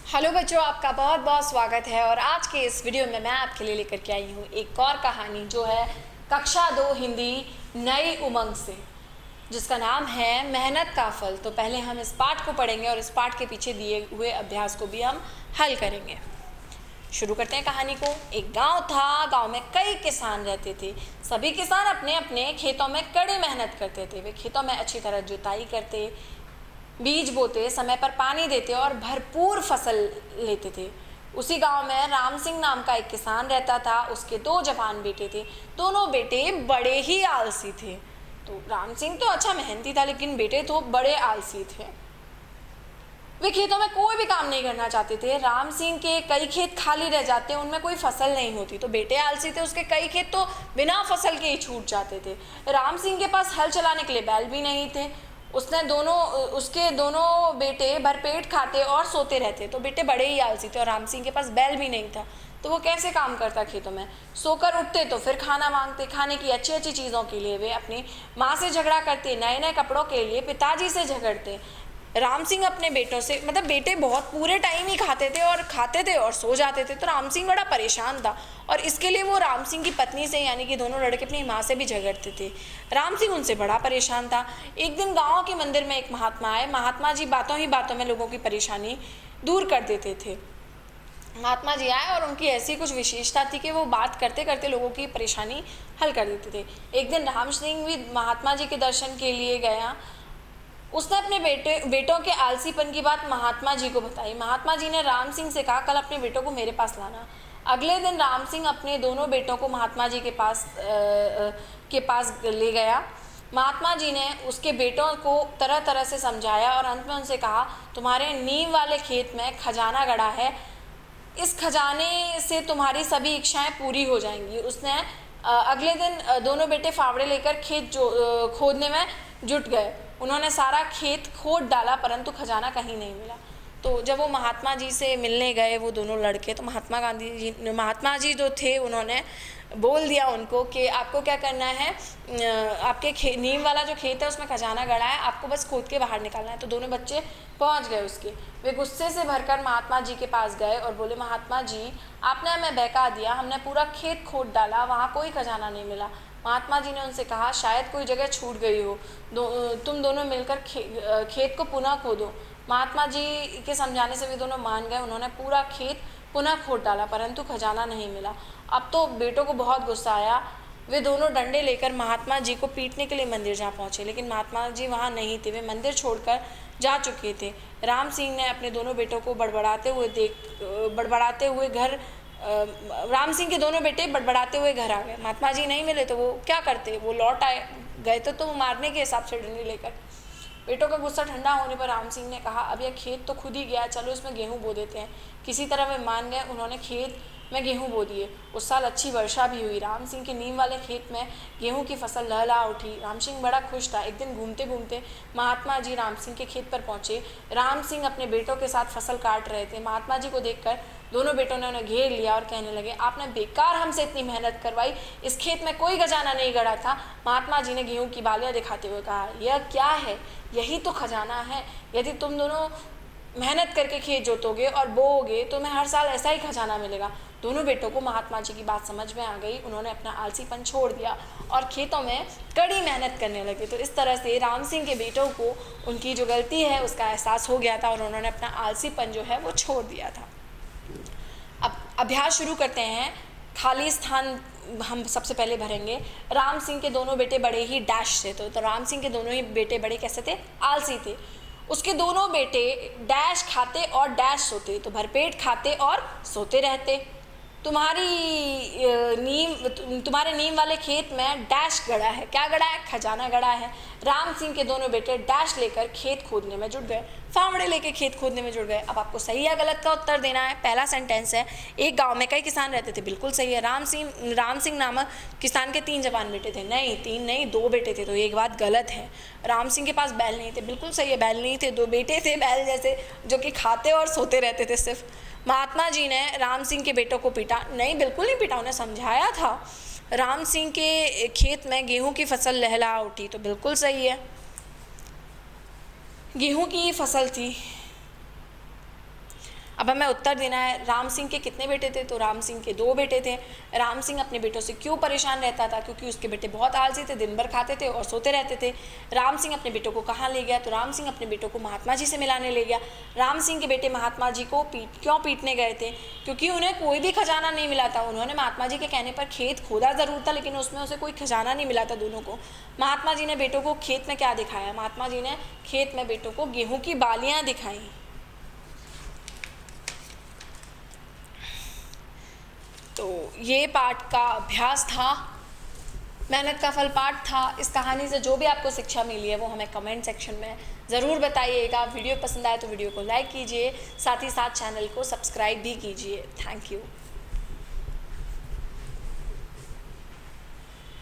Hello बच्चों, आपका बहुत बहुत स्वागत है। और आज के इस वीडियो में मैं आपके लिए लेकर के आई हूँ एक और कहानी जो है कक्षा 2 हिंदी नई उमंग से, जिसका नाम है मेहनत का फल। तो पहले हम इस पाठ को पढ़ेंगे और इस पाठ के पीछे दिए हुए अभ्यास को भी हम हल करेंगे। शुरू करते हैं कहानी को। एक गांव था। गांव में कई किसान रहते थे। सभी किसान अपने अपने खेतों में कड़ी मेहनत करते थे। वे खेतों में अच्छी तरह जुताई करते, बीज बोते, समय पर पानी देते और भरपूर फसल लेते थे। उसी गांव में राम सिंह नाम का एक किसान रहता था। उसके 2 जवान बेटे थे। दोनों बेटे बड़े ही आलसी थे। तो राम सिंह तो अच्छा मेहनती था, लेकिन बेटे तो बड़े आलसी थे। वे खेतों में कोई भी काम नहीं करना चाहते थे। राम सिंह के कई खेत खाली रह जाते, उनमें कोई फसल नहीं होती। तो बेटे आलसी थे, उसके कई खेत तो बिना फसल के ही छूट जाते थे। राम सिंह के पास हल चलाने के लिए बैल भी नहीं थे। उसके दोनों बेटे भरपेट खाते और सोते रहते। तो बेटे बड़े ही आलसी थे और राम सिंह के पास बैल भी नहीं था। तो वो कैसे काम करता खेतों में? सोकर उठते तो फिर खाना मांगते। खाने की अच्छी अच्छी चीज़ों के लिए वे अपनी माँ से झगड़ा करते। नए नए कपड़ों के लिए पिताजी से झगड़ते। राम सिंह अपने बेटों से, मतलब बेटे बहुत पूरे टाइम ही खाते थे और सो जाते थे। तो राम सिंह बड़ा परेशान था और इसके लिए वो राम सिंह की पत्नी से, यानी कि दोनों लड़के अपनी माँ से भी झगड़ते थे। राम सिंह उनसे बड़ा परेशान था। एक दिन गांव के मंदिर में एक महात्मा आए। महात्मा जी बातों ही बातों में लोगों की परेशानी दूर कर देते थे। महात्मा जी आए और उनकी ऐसी कुछ विशेषता थी कि वो बात करते करते लोगों की परेशानी हल कर देते थे। एक दिन राम सिंह भी महात्मा जी के दर्शन के लिए गया। उसने अपने बेटों के आलसीपन की बात महात्मा जी को बताई। महात्मा जी ने राम सिंह से कहा, कल अपने बेटों को मेरे पास लाना। अगले दिन राम सिंह अपने दोनों बेटों को महात्मा जी के पास ले गया। महात्मा जी ने उसके बेटों को तरह तरह से समझाया और अंत में उनसे कहा, तुम्हारे नीम वाले खेत में खजाना गड़ा है। इस खजाने से तुम्हारी सभी इच्छाएं पूरी हो जाएंगी। उसने अगले दिन दोनों बेटे फावड़े लेकर खेत खोदने में जुट गए। उन्होंने सारा खेत खोद डाला, परंतु खजाना कहीं नहीं मिला। तो जब वो महात्मा जी से मिलने गए वो दोनों लड़के, तो महात्मा जी जो थे उन्होंने बोल दिया उनको कि आपको क्या करना है, आपके नीम वाला जो खेत है उसमें खजाना गड़ा है, आपको बस खोद के बाहर निकालना है। तो दोनों बच्चे पहुंच गए उसके। वे गुस्से से भरकर महात्मा जी के पास गए और बोले, महात्मा जी आपने हमें बहका दिया, हमने पूरा खेत खोद डाला, वहाँ कोई खजाना नहीं मिला। महात्मा जी ने उनसे कहा, शायद कोई जगह छूट गई हो, तुम दोनों मिलकर खेत को पुनः खोदो। महात्मा जी के समझाने से वे दोनों मान गए। उन्होंने पूरा खेत पुनः खोद डाला, परंतु खजाना नहीं मिला। अब तो बेटों को बहुत गुस्सा आया। वे दोनों डंडे लेकर महात्मा जी को पीटने के लिए मंदिर जा पहुँचे, लेकिन महात्मा जी वहाँ नहीं थे। वे मंदिर छोड़कर जा चुके थे। राम सिंह ने अपने दोनों बेटों को राम सिंह के दोनों बेटे बड़बड़ाते हुए घर आ गए। महात्मा जी नहीं मिले तो वो क्या करते, वो लौट आए। गए तो वो मारने के हिसाब से डंडे लेकर। बेटों का गुस्सा ठंडा होने पर राम सिंह ने कहा, अब यह खेत तो खुद ही गया, चलो इसमें गेहूँ बो देते हैं। किसी तरह वे मान गए। उन्होंने खेत में गेहूँ बो दिए। उस साल अच्छी वर्षा भी हुई। राम सिंह के नीम वाले खेत में गेहूँ की फसल लहला उठी। राम सिंह बड़ा खुश था। एक दिन घूमते घूमते महात्मा जी राम सिंह के खेत पर पहुँचे। राम सिंह अपने बेटों के साथ फसल काट रहे थे। महात्मा जी को देखकर दोनों बेटों ने उन्हें घेर लिया और कहने लगे, आपने बेकार हमसे इतनी मेहनत करवाई, इस खेत में कोई खजाना नहीं गड़ा था। महात्मा जी ने गेहूं की बालियां दिखाते हुए कहा, यह क्या है? यही तो खजाना है। यदि तुम दोनों मेहनत करके खेत जोतोगे और बोओगे तो तुम्हें हर साल ऐसा ही खजाना मिलेगा। दोनों बेटों को महात्मा जी की बात समझ में आ गई। उन्होंने अपना आलसीपन छोड़ दिया और खेतों में कड़ी मेहनत करने लगे। तो इस तरह से राम सिंह के बेटों को उनकी जो गलती है उसका एहसास हो गया था और उन्होंने अपना आलसीपन जो है वो छोड़ दिया था। अब अभ्यास शुरू करते हैं। खाली स्थान हम सबसे पहले भरेंगे। राम सिंह के दोनों बेटे बड़े ही डैश थे। तो राम सिंह के दोनों ही बेटे बड़े कैसे थे? आलसी थे। उसके दोनों बेटे डैश खाते और डैश सोते, तो भरपेट खाते और सोते रहते। तुम्हारे नीम वाले खेत में डैश गड़ा है। क्या गड़ा है? खजाना गड़ा है। राम सिंह के दोनों बेटे डैश लेकर खेत खोदने में जुट गए, फावड़े लेके खेत खोदने में जुट गए। अब आपको सही या गलत का उत्तर देना है। पहला सेंटेंस है, एक गांव में कई किसान रहते थे। बिल्कुल सही है। राम सिंह नामक किसान के 3 जवान बेटे थे। नहीं, 3 नहीं, 2 बेटे थे। तो एक बात गलत है। राम सिंह के पास बैल नहीं थे। बिल्कुल सही है, बैल नहीं थे, 2 बेटे थे बैल जैसे, जो कि खाते और सोते रहते थे सिर्फ। महात्मा जी ने राम सिंह के बेटों को पीटा? नहीं, बिल्कुल नहीं पीटा, उन्हें समझाया था। राम सिंह के खेत में गेहूं की फसल लहला उठी। तो बिल्कुल सही है, गेहूं की फसल थी। अब हमें उत्तर देना है। राम सिंह के कितने बेटे थे? तो राम सिंह के 2 बेटे थे। राम सिंह अपने बेटों से क्यों परेशान रहता था? क्योंकि उसके बेटे बहुत आलसी थे, दिन भर खाते थे और सोते रहते थे। राम सिंह अपने बेटों को कहाँ ले गया? तो राम सिंह अपने बेटों को महात्मा जी से मिलाने ले गया। राम सिंह के बेटे महात्मा जी को क्यों पीटने गए थे? क्योंकि उन्हें कोई भी खजाना नहीं मिला था। उन्होंने महात्मा जी के कहने पर खेत खोदा ज़रूर था, लेकिन उसमें उसे कोई खजाना नहीं मिला था दोनों को। महात्मा जी ने बेटों को खेत में क्या दिखाया? महात्मा जी ने खेत में बेटों को गेहूं की बालियां दिखाई। तो ये पाठ का अभ्यास था, मेहनत का फल पाठ था। इस कहानी से जो भी आपको शिक्षा मिली है वो हमें कमेंट सेक्शन में ज़रूर बताइएगा। वीडियो पसंद आए तो वीडियो को लाइक कीजिए, साथ ही साथ चैनल को सब्सक्राइब भी कीजिए। Thank you.